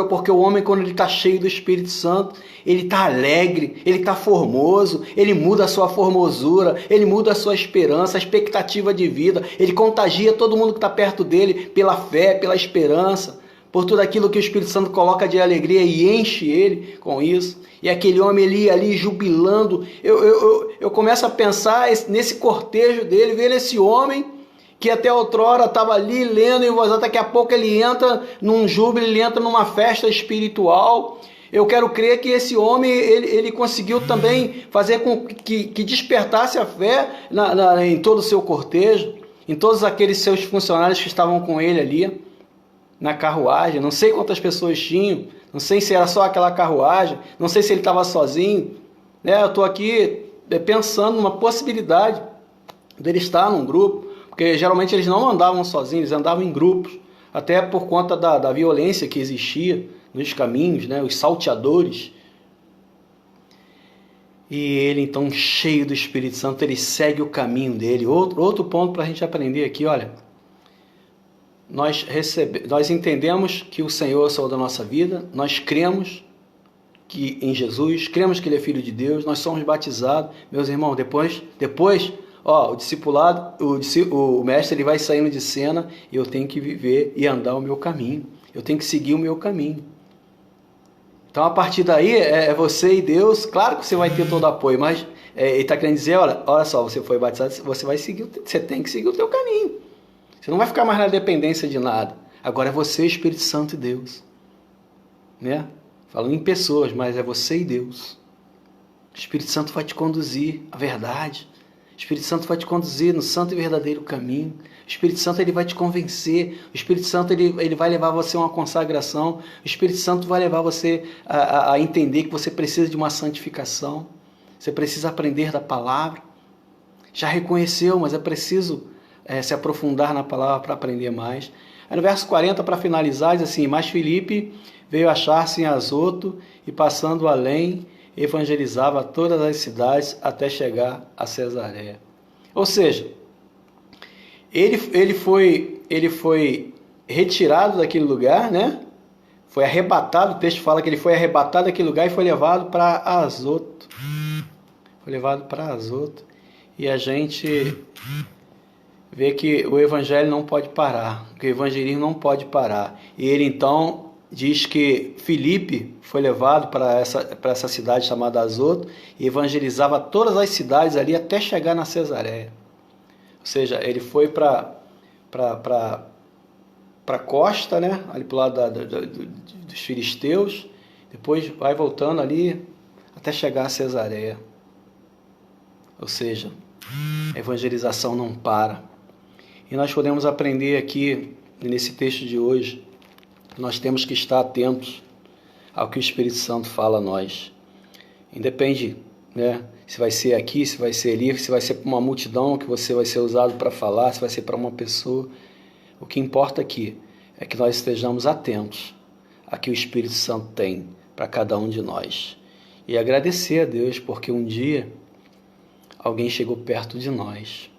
porque o homem, quando ele está cheio do Espírito Santo, ele está alegre, ele está formoso, ele muda a sua formosura, ele muda a sua esperança, a expectativa de vida, ele contagia todo mundo que está perto dele pela fé, pela esperança, por tudo aquilo que o Espírito Santo coloca de alegria e enche ele com isso. E aquele homem ali jubilando. Eu começo a pensar nesse cortejo dele, ver esse homem que até outrora estava ali lendo em voz alta, daqui a pouco ele entra num júbilo, ele entra numa festa espiritual. Eu quero crer que esse homem ele conseguiu também fazer com que despertasse a fé em todo o seu cortejo, em todos aqueles seus funcionários que estavam com ele ali na carruagem. Não sei quantas pessoas tinham, não sei se era só aquela carruagem, não sei se ele estava sozinho, né? Eu estou aqui pensando numa possibilidade dele estar num grupo, porque geralmente eles não andavam sozinhos, eles andavam em grupos, até por conta da violência que existia nos caminhos, né? Os salteadores. E ele então, cheio do Espírito Santo, ele segue o caminho dele. Outro ponto para a gente aprender aqui, olha, nós entendemos que o Senhor é o Senhor da nossa vida, nós cremos em Jesus, cremos que Ele é Filho de Deus, nós somos batizados. Meus irmãos, depois o discipulado, o mestre, ele vai saindo de cena, e eu tenho que viver e andar o meu caminho, eu tenho que seguir o meu caminho. Então, a partir daí, é você e Deus. Claro que você vai ter todo o apoio, mas ele está querendo dizer, olha só, você foi batizado, você tem que seguir o teu caminho. Você não vai ficar mais na dependência de nada. Agora é você, Espírito Santo e Deus. Né? Falando em pessoas, mas é você e Deus. O Espírito Santo vai te conduzir à verdade. O Espírito Santo vai te conduzir no santo e verdadeiro caminho. O Espírito Santo ele vai te convencer. O Espírito Santo ele vai levar você a uma consagração. O Espírito Santo vai levar você a entender que você precisa de uma santificação. Você precisa aprender da palavra. Já reconheceu, mas é preciso se aprofundar na palavra para aprender mais. Aí no verso 40, para finalizar, diz assim: mas Filipe veio achar-se em Azoto, e passando além, evangelizava todas as cidades até chegar a Cesareia. Ou seja, ele foi retirado daquele lugar, né? Foi arrebatado, o texto fala que ele foi arrebatado daquele lugar e foi levado para Azoto. E a gente vê que o evangelho não pode parar, que o evangelismo não pode parar. E ele então diz que Filipe foi levado para essa cidade chamada Azoto e evangelizava todas as cidades ali até chegar na Cesareia. Ou seja, ele foi para a costa, né? Ali para o lado dos filisteus, depois vai voltando ali até chegar a Cesareia. Ou seja, a evangelização não para. E nós podemos aprender aqui, nesse texto de hoje, nós temos que estar atentos ao que o Espírito Santo fala a nós. Independe, né, se vai ser aqui, se vai ser ali, se vai ser para uma multidão que você vai ser usado para falar, se vai ser para uma pessoa. O que importa aqui é que nós estejamos atentos a que o Espírito Santo tem para cada um de nós. E agradecer a Deus porque um dia alguém chegou perto de nós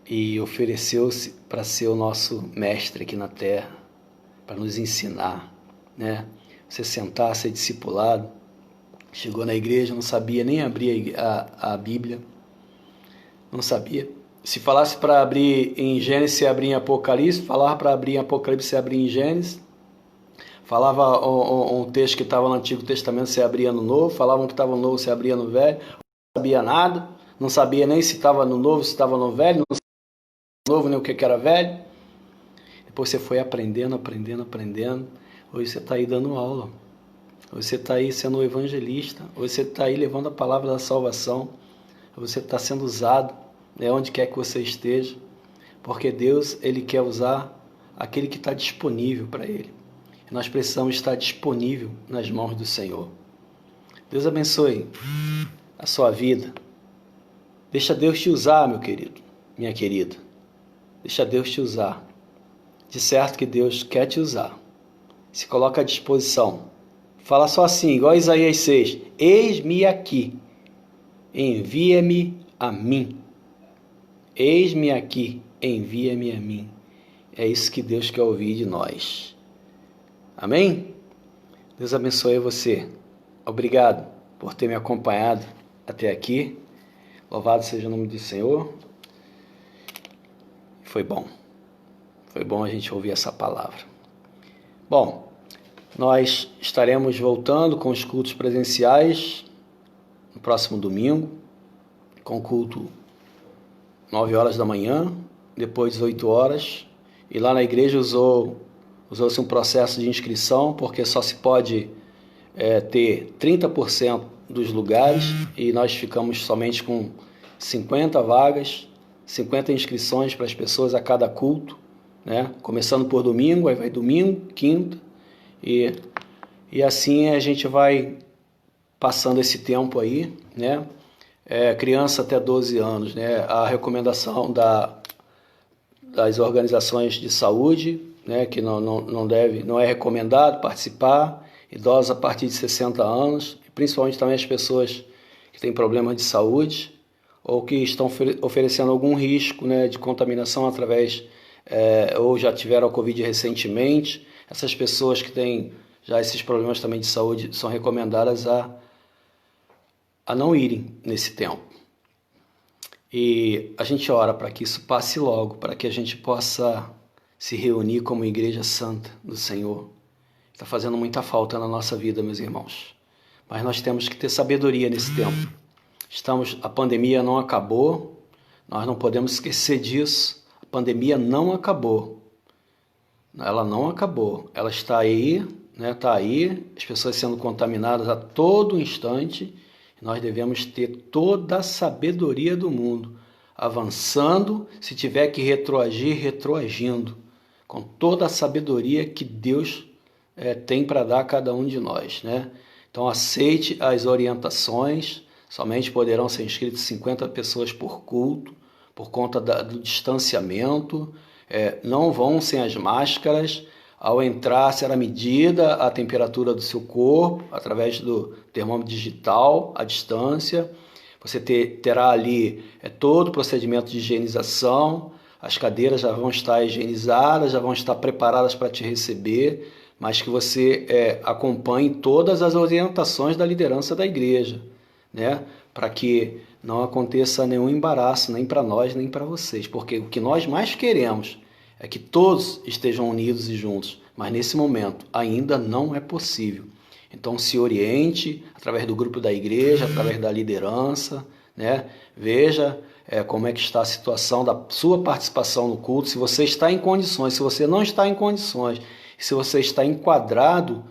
e ofereceu-se para ser o nosso mestre aqui na terra, para nos ensinar, né? Você sentar, ser discipulado. Chegou na igreja, não sabia nem abrir a Bíblia, não sabia. Se falasse para abrir em Gênesis, você abria em Apocalipse. Falava para abrir em Apocalipse, você abria em Gênesis. Falava um texto que estava no Antigo Testamento, você abria no Novo. Falavam que estava no Novo, você abria no Velho. Não sabia nada, não sabia nem se estava no Novo, se estava no Velho, não sabia no Novo nem o que era Velho. Depois você foi aprendendo. Hoje você está aí dando aula. Hoje você está aí sendo um evangelista. Hoje você está aí levando a palavra da salvação. Hoje você está sendo usado, né, onde quer que você esteja. Porque Deus, Ele quer usar aquele que está disponível para Ele. E nós precisamos estar disponível nas mãos do Senhor. Deus abençoe a sua vida. Deixa Deus te usar, meu querido, minha querida. Deixa Deus te usar. De certo que Deus quer te usar. Se coloca à disposição. Fala só assim, igual Isaías 6. Eis-me aqui. Envia-me a mim. Eis-me aqui. Envia-me a mim. É isso que Deus quer ouvir de nós. Amém? Deus abençoe você. Obrigado por ter me acompanhado até aqui. Louvado seja o nome do Senhor. Foi bom. Foi bom a gente ouvir essa palavra. Bom, nós estaremos voltando com os cultos presenciais no próximo domingo, com culto 9 horas da manhã, depois 18 horas. E lá na igreja usou-se um processo de inscrição, porque só se pode ter 30% dos lugares, e nós ficamos somente com 50 vagas, 50 inscrições para as pessoas a cada culto, né? Começando por domingo, aí vai domingo, quinta, e assim a gente vai passando esse tempo aí, né? Criança até 12 anos, né? A recomendação das organizações de saúde, né? Que não é recomendado participar, idosos a partir de 60 anos, e principalmente também as pessoas que têm problemas de saúde ou que estão oferecendo algum risco, né, de contaminação através, ou já tiveram a Covid recentemente. Essas pessoas que têm já esses problemas também de saúde são recomendadas a não irem nesse tempo. E a gente ora para que isso passe logo, para que a gente possa se reunir como igreja santa do Senhor. Está fazendo muita falta na nossa vida, meus irmãos. Mas nós temos que ter sabedoria nesse tempo. A pandemia não acabou, nós não podemos esquecer disso. A pandemia não acabou. Ela não acabou. Ela está aí, né? Está aí, as pessoas sendo contaminadas a todo instante. E nós devemos ter toda a sabedoria do mundo, avançando, se tiver que retroagir, retroagindo, com toda a sabedoria que Deus tem para dar a cada um de nós, né? Então aceite as orientações. Somente poderão ser inscritas 50 pessoas por culto, por conta do distanciamento. Não vão sem as máscaras. Ao entrar, será medida a temperatura do seu corpo, através do termômetro digital, à distância. Você terá ali todo o procedimento de higienização. As cadeiras já vão estar higienizadas, já vão estar preparadas para te receber, mas que você acompanhe todas as orientações da liderança da igreja, né? Para que não aconteça nenhum embaraço, nem para nós, nem para vocês, porque o que nós mais queremos é que todos estejam unidos e juntos, mas nesse momento ainda não é possível. Então se oriente através do grupo da igreja, através da liderança, né? Veja como é que está a situação da sua participação no culto, se você está em condições, se você não está em condições, se você está enquadrado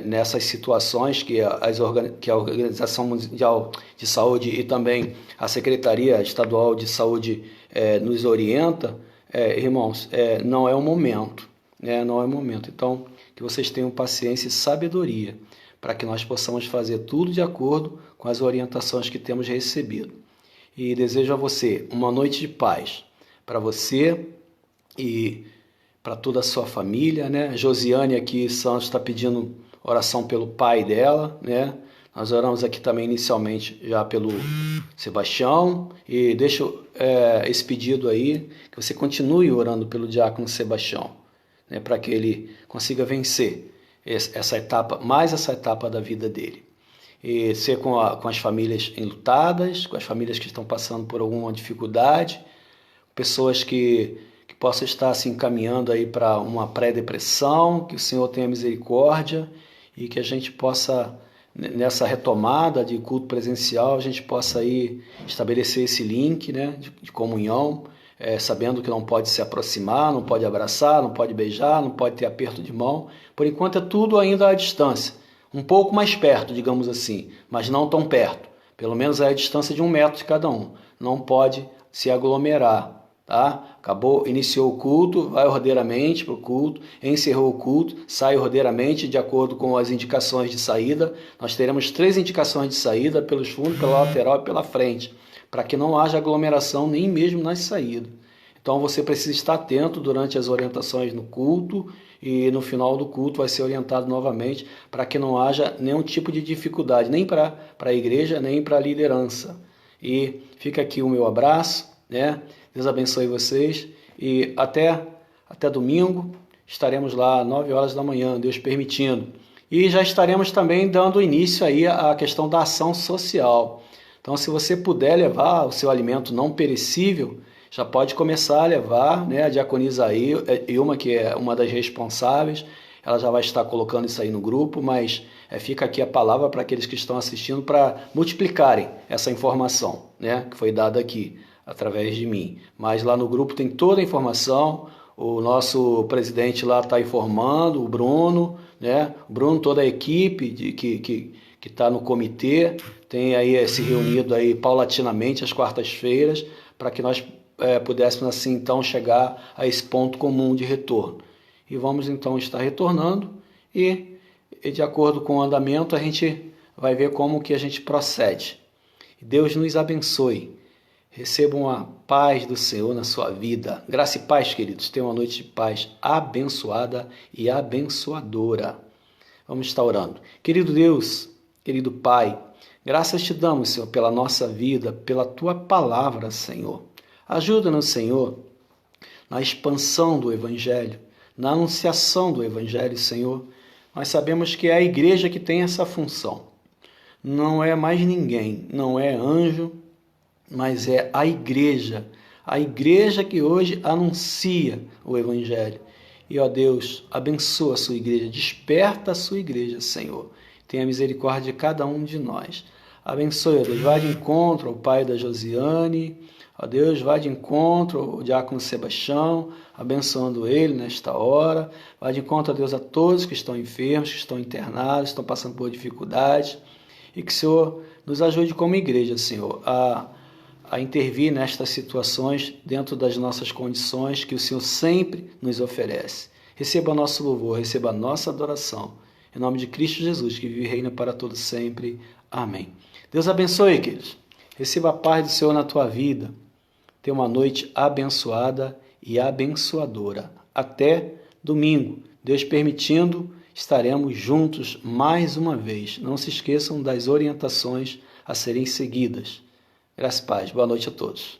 nessas situações que a Organização Mundial de Saúde e também a Secretaria Estadual de Saúde nos orienta, irmãos, não é o momento, né? Não é o momento. Então, que vocês tenham paciência e sabedoria para que nós possamos fazer tudo de acordo com as orientações que temos recebido. E desejo a você uma noite de paz para você e para toda a sua família, né? Josiane aqui Santos está pedindo oração pelo pai dela, né? Nós oramos aqui também inicialmente já pelo Sebastião e deixo esse pedido aí, que você continue orando pelo diácono Sebastião, né, para que ele consiga vencer essa etapa da vida dele. E ser com as famílias enlutadas, com as famílias que estão passando por alguma dificuldade, pessoas que possam estar se encaminhando aí para uma pré-depressão, que o Senhor tenha misericórdia e que a gente possa, nessa retomada de culto presencial, a gente possa aí estabelecer esse link, né, de comunhão, sabendo que não pode se aproximar, não pode abraçar, não pode beijar, não pode ter aperto de mão. Por enquanto é tudo ainda à distância, um pouco mais perto, digamos assim, mas não tão perto. Pelo menos é a distância de 1 metro de cada um. Não pode se aglomerar. Tá? Acabou, iniciou o culto, vai ordeiramente para o culto, encerrou o culto, sai ordeiramente de acordo com as indicações de saída. Nós teremos 3 indicações de saída, pelos fundos, pela lateral e pela frente, para que não haja aglomeração nem mesmo nas saídas. Então você precisa estar atento durante as orientações no culto e no final do culto vai ser orientado novamente para que não haja nenhum tipo de dificuldade, nem para a igreja, nem para a liderança. E fica aqui o meu abraço, né? Deus abençoe vocês e até domingo estaremos lá às 9 horas da manhã, Deus permitindo. E já estaremos também dando início aí à questão da ação social. Então, se você puder levar o seu alimento não perecível, já pode começar a levar, né? A diaconisa Ilma, que é uma das responsáveis, ela já vai estar colocando isso aí no grupo, mas fica aqui a palavra para aqueles que estão assistindo para multiplicarem essa informação, né? Que foi dada aqui através de mim. Mas lá no grupo tem toda a informação, o nosso presidente lá está informando, o Bruno, né? O Bruno, toda a equipe que está no comitê, tem aí se reunido aí paulatinamente às quartas-feiras, para que nós pudéssemos assim então chegar a esse ponto comum de retorno. E vamos então estar retornando e de acordo com o andamento a gente vai ver como que a gente procede. Deus nos abençoe. Recebam a paz do Senhor na sua vida. Graça e paz, queridos. Tenham uma noite de paz abençoada e abençoadora. Vamos estar orando. Querido Deus, querido Pai, graças te damos, Senhor, pela nossa vida, pela Tua palavra, Senhor. Ajuda-nos, Senhor, na expansão do Evangelho, na anunciação do Evangelho, Senhor. Nós sabemos que é a igreja que tem essa função. Não é mais ninguém, não é anjo, mas é a igreja que hoje anuncia o Evangelho. E, ó Deus, abençoa a sua igreja, desperta a sua igreja, Senhor. Tenha misericórdia de cada um de nós. Abençoe, ó Deus, vá de encontro ao pai da Josiane, ó Deus, vá de encontro ao diácono Sebastião, abençoando ele nesta hora. Vá de encontro, ó Deus, a todos que estão enfermos, que estão internados, estão passando por dificuldades. E que o Senhor nos ajude como igreja, Senhor, a intervir nestas situações dentro das nossas condições que o Senhor sempre nos oferece. Receba nosso louvor, receba a nossa adoração. Em nome de Cristo Jesus, que vive e reina para todos sempre. Amém. Deus abençoe, queridos. Receba a paz do Senhor na tua vida. Tenha uma noite abençoada e abençoadora. Até domingo. Deus permitindo, estaremos juntos mais uma vez. Não se esqueçam das orientações a serem seguidas. Graças e paz. Boa noite a todos.